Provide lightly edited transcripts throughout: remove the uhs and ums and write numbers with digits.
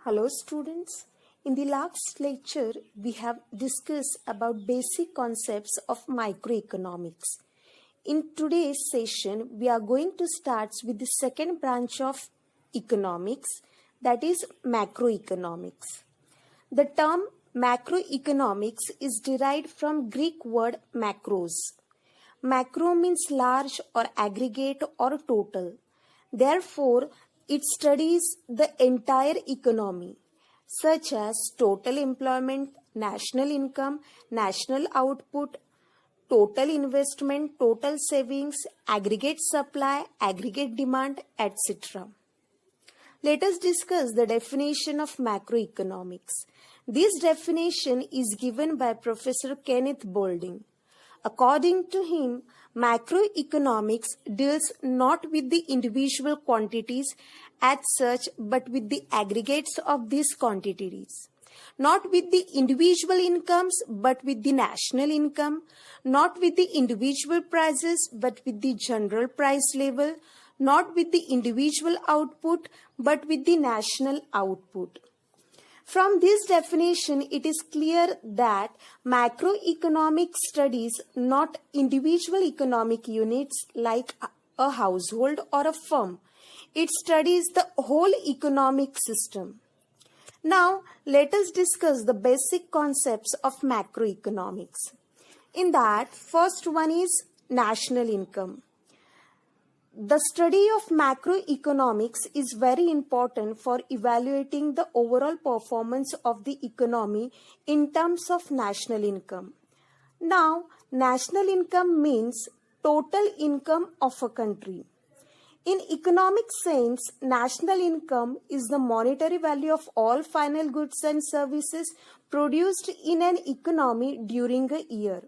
Hello students. In the last lecture, we have discussed about basic concepts of microeconomics. In today's session, we are going to start with the second branch of economics, that is macroeconomics. The term macroeconomics is derived from Greek word macros. Macro means large or aggregate or total. Therefore, it studies the entire economy, such as total employment, national income, national output, total investment, total savings, aggregate supply, aggregate demand, etc. Let us discuss the definition of macroeconomics. This definition is given by Professor Kenneth Boulding. According to him, macroeconomics deals not with the individual quantities as such, but with the aggregates of these quantities. Not with the individual incomes, but with the national income. Not with the individual prices, but with the general price level. Not with the individual output, but with the national output. From this definition, it is clear that macroeconomics studies not individual economic units like a household or a firm. It studies the whole economic system. Now, let us discuss the basic concepts of macroeconomics. In that, first one is national income. The study of macroeconomics is very important for evaluating the overall performance of the economy in terms of national income. Now, national income means total income of a country. In economic sense, national income is the monetary value of all final goods and services produced in an economy during a year.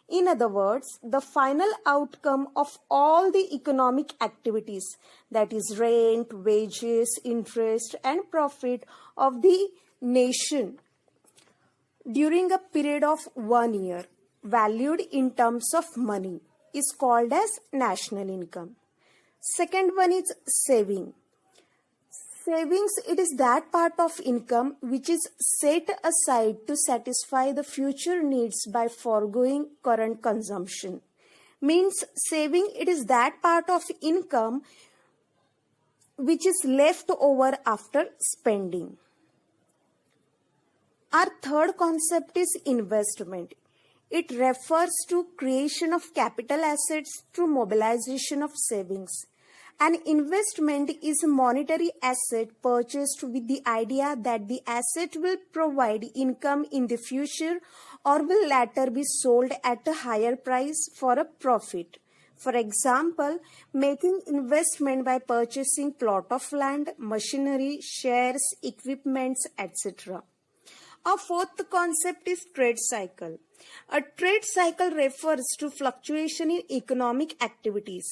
In other words, the final outcome of all the economic activities, that is rent, wages, interest and profit of the nation during a period of 1 year, valued in terms of money, is called as national income. Second one is saving. Savings, it is that part of income which is set aside to satisfy the future needs by foregoing current consumption. Means saving, it is that part of income which is left over after spending. Our third concept is investment. It refers to creation of capital assets through mobilization of savings. An investment is a monetary asset purchased with the idea that the asset will provide income in the future or will later be sold at a higher price for a profit. For example, making investment by purchasing plot of land, machinery, shares, equipments, etc. Our fourth concept is trade cycle. A trade cycle refers to fluctuation in economic activities.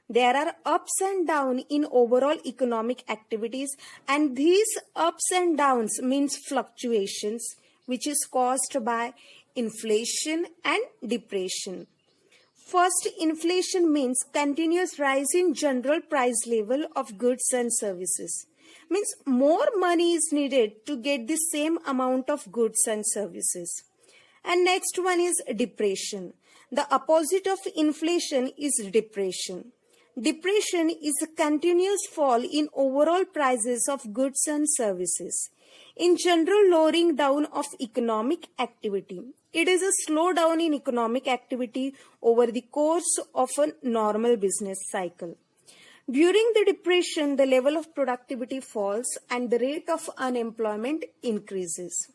There are ups and downs in overall economic activities, and these ups and downs means fluctuations which is caused by inflation and depression. First, inflation means continuous rise in general price level of goods and services. Means more money is needed to get the same amount of goods and services. And next one is depression. The opposite of inflation is depression. Depression is a continuous fall in overall prices of goods and services. In general, lowering down of economic activity. It is a slowdown in economic activity over the course of a normal business cycle. During the depression, the level of productivity falls and the rate of unemployment increases.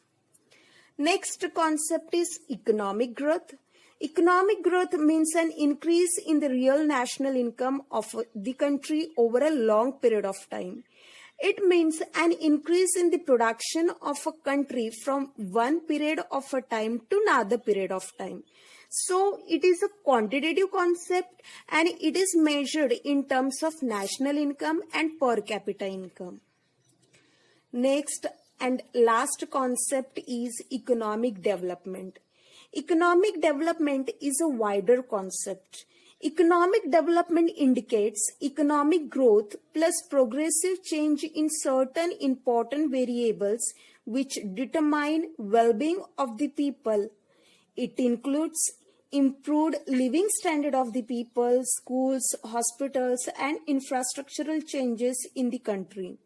Next concept is economic growth. Economic growth means an increase in the real national income of the country over a long period of time. It means an increase in the production of a country from one period of a time to another period of time. So it is a quantitative concept and it is measured in terms of national income and per capita income. Next and last concept is economic development. Economic development is a wider concept. Economic development indicates economic growth plus progressive change in certain important variables which determine well-being of the people. It includes improved living standard of the people, schools, hospitals, and infrastructural changes in the country.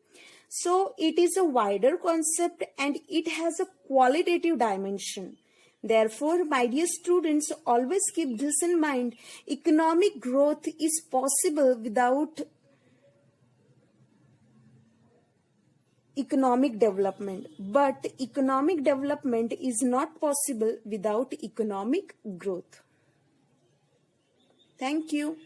So it is a wider concept and it has a qualitative dimension. Therefore, my dear students, always keep this in mind. Economic growth is possible without economic development, but economic development is not possible without economic growth. Thank you.